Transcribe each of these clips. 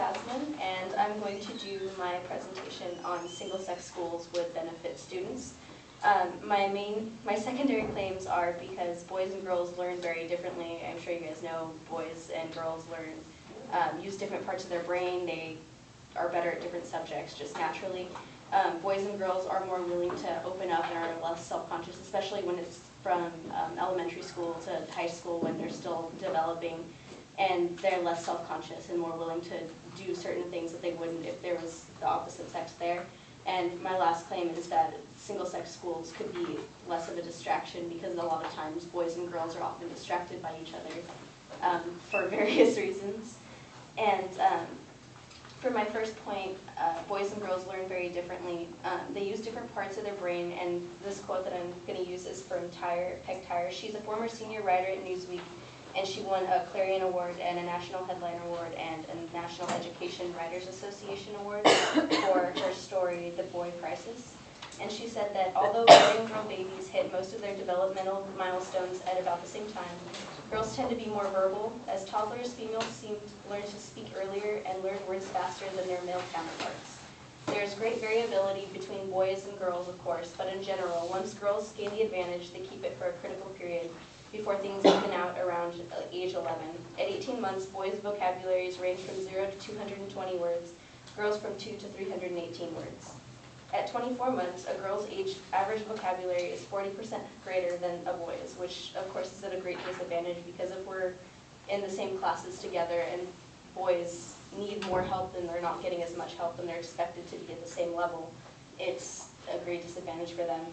Jasmin, and I'm going to do my presentation on single-sex schools would benefit students. My secondary claims are because boys and girls learn very differently. I'm sure you guys know boys and girls use different parts of their brain. They are better at different subjects just naturally. Boys and girls are more willing to open up and are less self-conscious, especially when it's from elementary school to high school when they're still developing, and they're less self-conscious and more willing to do certain things that they wouldn't if there was the opposite sex there. And my last claim is that single-sex schools could be less of a distraction because a lot of times boys and girls are often distracted by each other for various reasons. And for my first point, boys and girls learn very differently. They use different parts of their brain, and this quote that I'm going to use is from Peg Tyre. She's a former senior writer at Newsweek, and she won a Clarion Award and a National Headline Award and a National Education Writers Association Award for her story, The Boy Crisis. And she said that although boy and girl babies hit most of their developmental milestones at about the same time, girls tend to be more verbal. As toddlers, females seem to learn to speak earlier and learn words faster than their male counterparts. There's great variability between boys and girls, of course, but in general, once girls gain the advantage, they keep it for a critical period before things even out around age 11. At 18 months, boys' vocabularies range from 0 to 220 words, girls from 2 to 318 words. At 24 months, a girl's average vocabulary is 40% greater than a boy's, which of course is at a great disadvantage because if we're in the same classes together and boys need more help and they're not getting as much help and they're expected to be at the same level, it's a great disadvantage for them.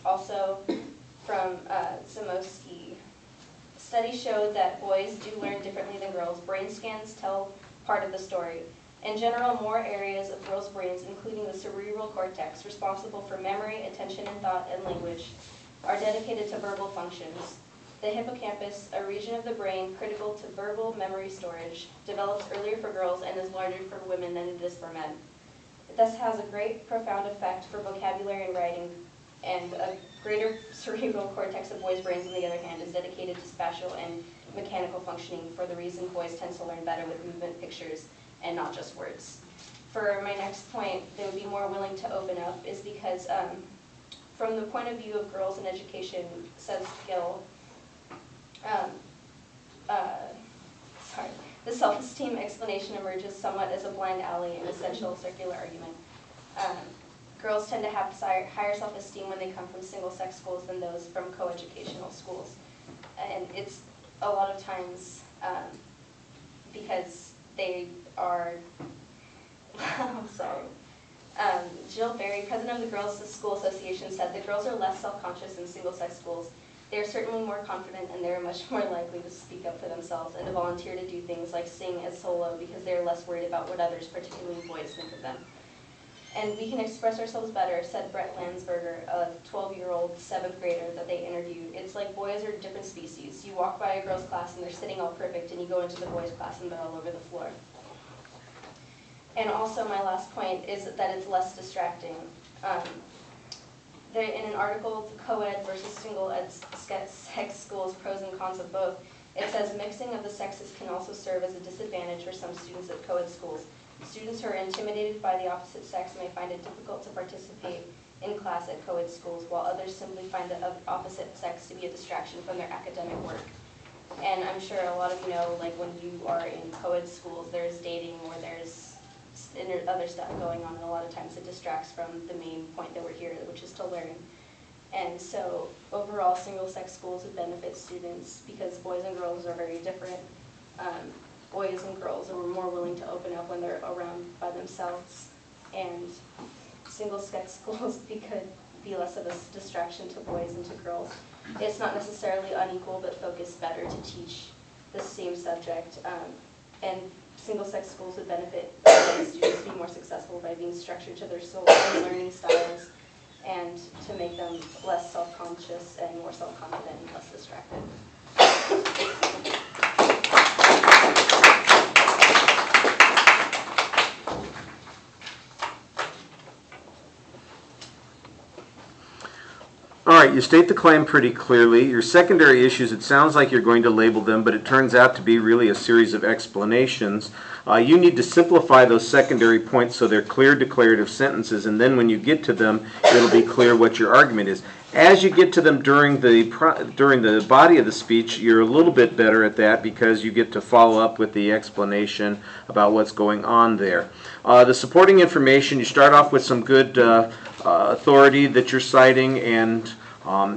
Also, from Zamoski, studies showed that boys do learn differently than girls. Brain scans tell part of the story. In general, more areas of girls' brains, including the cerebral cortex, responsible for memory, attention and thought, and language, are dedicated to verbal functions. The hippocampus, a region of the brain critical to verbal memory storage, develops earlier for girls and is larger for women than it is for men. It thus has a great, profound effect for vocabulary and writing, and a greater cerebral cortex of boys' brains, on the other hand, is dedicated to spatial and mechanical functioning for the reason boys tend to learn better with movement pictures and not just words. For my next point, they would be more willing to open up is because from the point of view of girls in education, says Gill, the self-esteem explanation emerges somewhat as a blind alley in essential circular argument. Girls tend to have higher self-esteem when they come from single-sex schools than those from co-educational schools. And it's a lot of times because they are, I'm sorry. Jill Berry, president of the Girls School Association, said that girls are less self-conscious in single-sex schools. They are certainly more confident and they are much more likely to speak up for themselves and to volunteer to do things like sing as solo because they are less worried about what others, particularly boys, think of them. And we can express ourselves better, said Brett Landsberger, a 12-year-old 7th grader that they interviewed. It's like boys are different species. You walk by a girl's class and they're sitting all perfect, and you go into the boys' class and they're all over the floor. And also my last point is that it's less distracting. In an article, Co-ed versus Single-Sex Schools, Pros and Cons of Both, it says mixing of the sexes can also serve as a disadvantage for some students at co-ed schools. Students who are intimidated by the opposite sex may find it difficult to participate in class at co-ed schools, while others simply find the opposite sex to be a distraction from their academic work. And I'm sure a lot of you know, like when you are in co-ed schools, there's dating or there's other stuff going on, and a lot of times it distracts from the main point that we're here, which is to learn. And so overall, single-sex schools would benefit students because boys and girls are very different. Boys and girls are more willing to open up when they're around by themselves, and single-sex schools could be less of a distraction to boys and to girls. It's not necessarily unequal, but focus better to teach the same subject. And single-sex schools would benefit students to be more successful by being structured to their own learning styles and to make them less self-conscious and more self-confident and less distracted. right, you state the claim pretty clearly. Your secondary issues, it sounds like you're going to label them, but it turns out to be really a series of explanations. You need to simplify those secondary points so they're clear declarative sentences, and then when you get to them, it'll be clear what your argument is. As you get to them during the body of the speech, you're a little bit better at that because you get to follow up with the explanation about what's going on there. The supporting information, you start off with some good authority that you're citing, and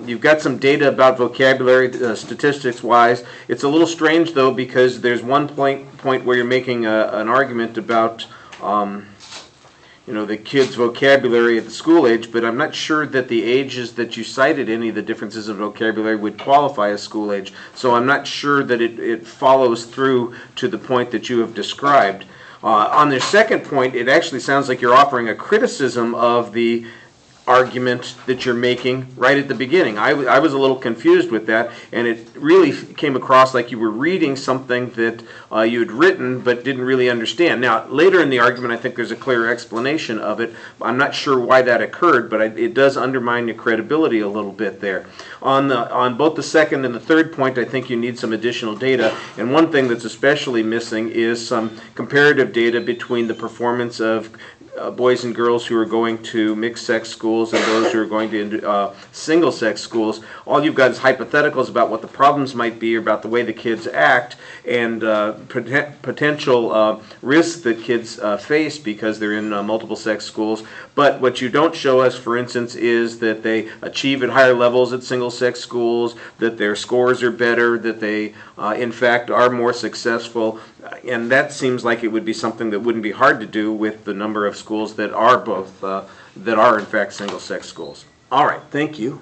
you've got some data about vocabulary statistics-wise. It's a little strange, though, because there's one point where you're making an argument about the kids' vocabulary at the school age, but I'm not sure that the ages that you cited, any of the differences in vocabulary, would qualify as school age. So I'm not sure that it follows through to the point that you have described. On the second point, it actually sounds like you're offering a criticism of the argument that you're making right at the beginning. I was a little confused with that, and it really came across like you were reading something that you had written but didn't really understand. Now, later in the argument, I think there's a clear explanation of it. I'm not sure why that occurred, but it does undermine your credibility a little bit there. On both the second and the third point, I think you need some additional data, and one thing that's especially missing is some comparative data between the performance of boys and girls who are going to mixed-sex schools and those who are going to single-sex schools. All you've got is hypotheticals about what the problems might be, about the way the kids act, and potential risks that kids face because they're in multiple-sex schools. But what you don't show us, for instance, is that they achieve at higher levels at single-sex schools, that their scores are better, that they, in fact, are more successful. And that seems like it would be something that wouldn't be hard to do with the number of schools that are in fact single-sex schools. All right, thank you.